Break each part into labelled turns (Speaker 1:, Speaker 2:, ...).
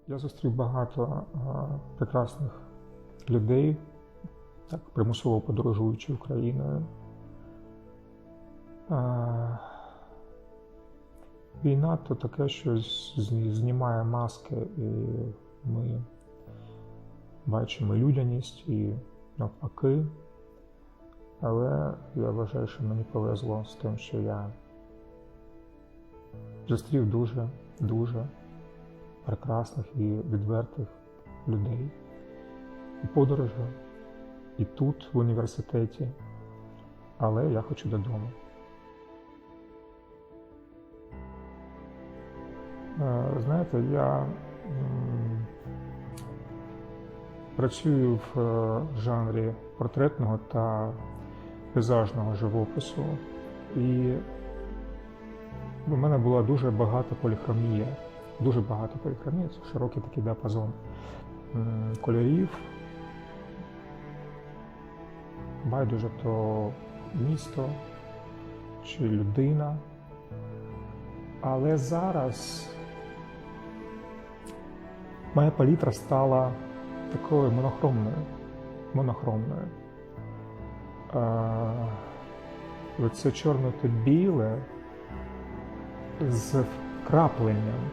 Speaker 1: Я зустрів багато прекрасних людей, так, примусово подорожуючи Україною. Війна – то таке, що знімає маски, і ми бачимо людяність і навпаки. Але я вважаю, що мені повезло з тим, що я зустрів дуже прекрасних і відвертих людей. І подорожі, і тут, в університеті, але я хочу додому. Знаєте, я працюю в жанрі портретного та пейзажного живопису, і у мене була дуже багата поліхромія. Це широкий такий діапазон кольорів. Байдуже то місто чи людина. Але зараз моя палітра стала такою монохромною. Оце чорне та біле з вкрапленням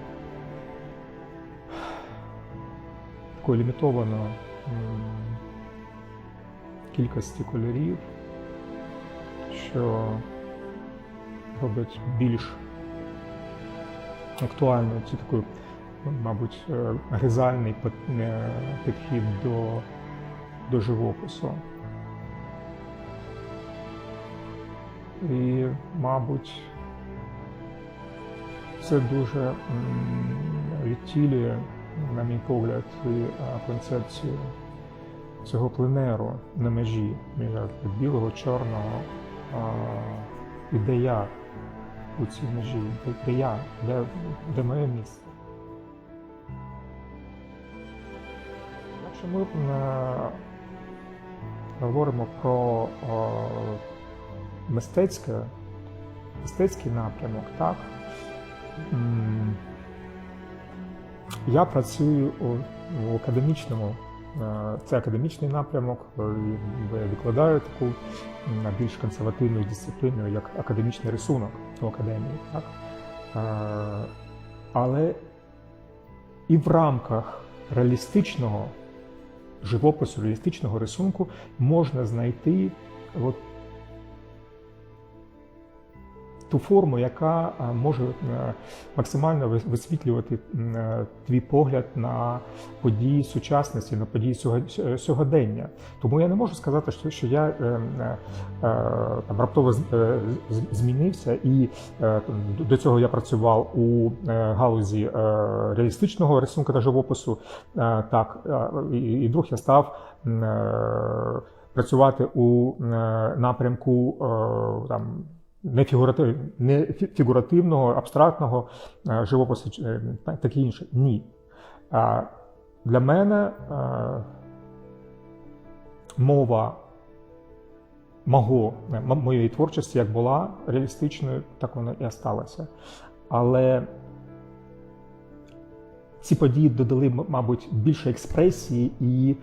Speaker 1: такої лімітованої кількості кольорів, що робить більш актуальною цю таку, мабуть, гризальний підхід до живопису. І, мабуть, це дуже відтілює, на мій погляд, концепцію цього пленеру на межі між білого, чорного, і де я у цій межі, де я, де моє місце. Якщо ми говоримо про мистецький напрямок, так, я працюю у академічному, це академічний напрямок, я викладаю таку більш консервативну дисципліну, як академічний рисунок у академії. Так? Але і в рамках реалістичного живопису, реалістичного рисунку можна знайти ту форму, яка може максимально висвітлювати твій погляд на події сучасності, на події сьогодення. Тому я не можу сказати, що я раптово змінився, і до цього я працював у галузі реалістичного рисунку та живопису. Так, і вдруг я став працювати у напрямку не фігуративного, абстрактного живопису, таке інше. Ні. Для мене мова моєї творчості як була реалістичною, так вона і осталася. Але ці події додали, мабуть, більше експресії і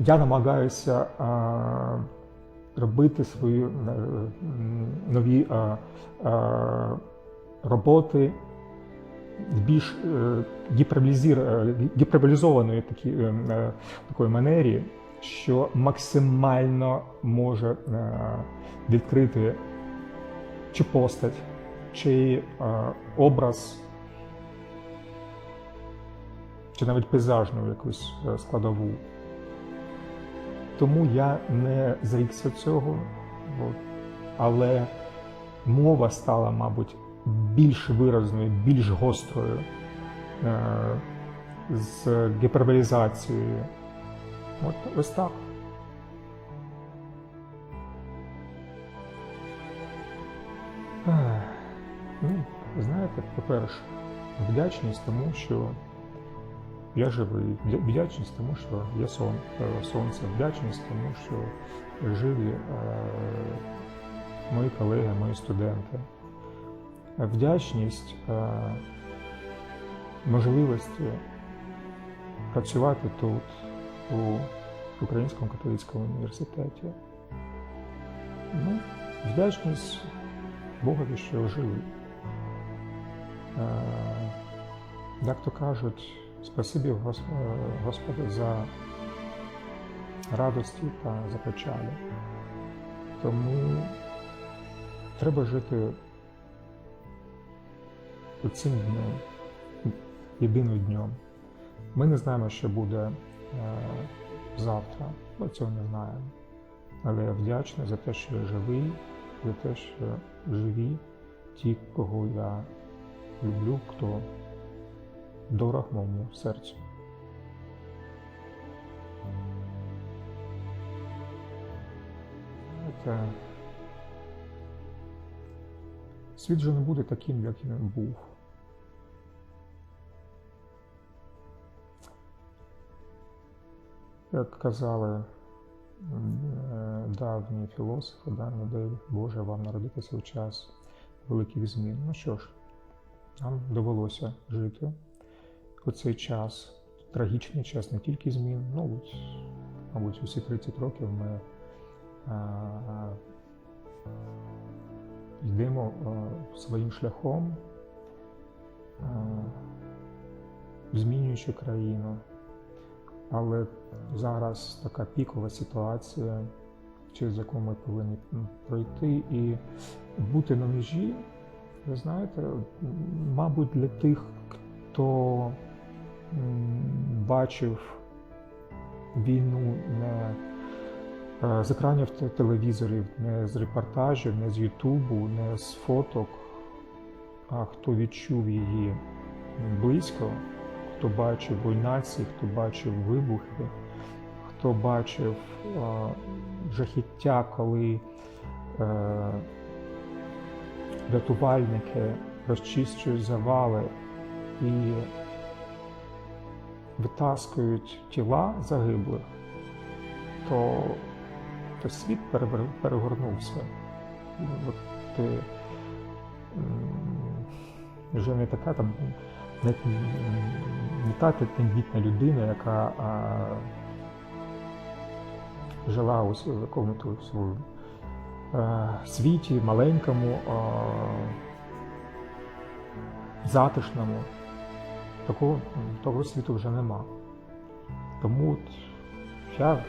Speaker 1: я намагаюся робити свої нові роботи в більш гіперболізованої такої манері, що максимально може відкрити чи постать, чи образ, чи навіть пейзажну якусь складову. Тому я не зрікся цього, але мова стала, мабуть, більш виразною, більш гострою, з гіперболізацією. Ось так. Знаєте, по-перше, вдячність тому, що я живий, вдячність тому, що є сонце, вдячність тому, що живі мої колеги, мої студенти. вдячність можливості працювати тут, у Українському католицькому університеті. Ну, вдячність Богові, що живий. Як то кажуть, спасибі Господу за радості та за печалі. Тому треба жити цим днем, єдиним днем. Ми не знаємо, що буде завтра, ми цього не знаємо. Але я вдячний за те, що я живий, за те, що живі ті, кого я люблю, хто дорог моєму серцю. Світ же не буде таким, як він був. Як казали давні філософи, не дай Боже вам народитися у час великих змін. Ну що ж, нам довелося жити у цей час, трагічний час не тільки змін, ну, мабуть, усі 30 років ми йдемо своїм шляхом, змінюючи країну. Але зараз така пікова ситуація, через яку ми повинні пройти, і бути на межі, ви знаєте, мабуть, для тих, хто бачив війну не з екранів телевізорів, не з репортажів, не з Ютубу, не з фоток, а хто відчув її близько, хто бачив руйнації, хто бачив вибухи, хто бачив жахіття, коли рятувальники розчищують завали і витаскують тіла загиблих, то світ перегорнувся. От ти вже не така там, не та тендітна людина, яка жила у якому-то світі маленькому, затишному. Того світу вже нема. Тому от я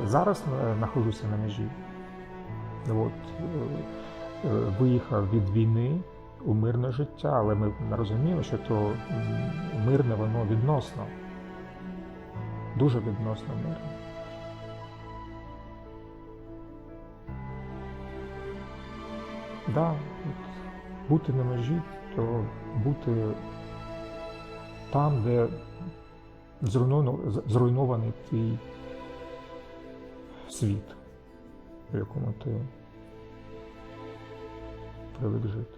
Speaker 1: зараз знаходжуся на межі. От, виїхав від війни у мирне життя, але ми розуміємо, що то мирне воно відносно. Дуже відносно мирне. Да, бути на межі, то бути там, де зруйнований твій світ, в якому ти привик жити.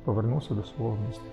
Speaker 1: Повернувся до свого міста.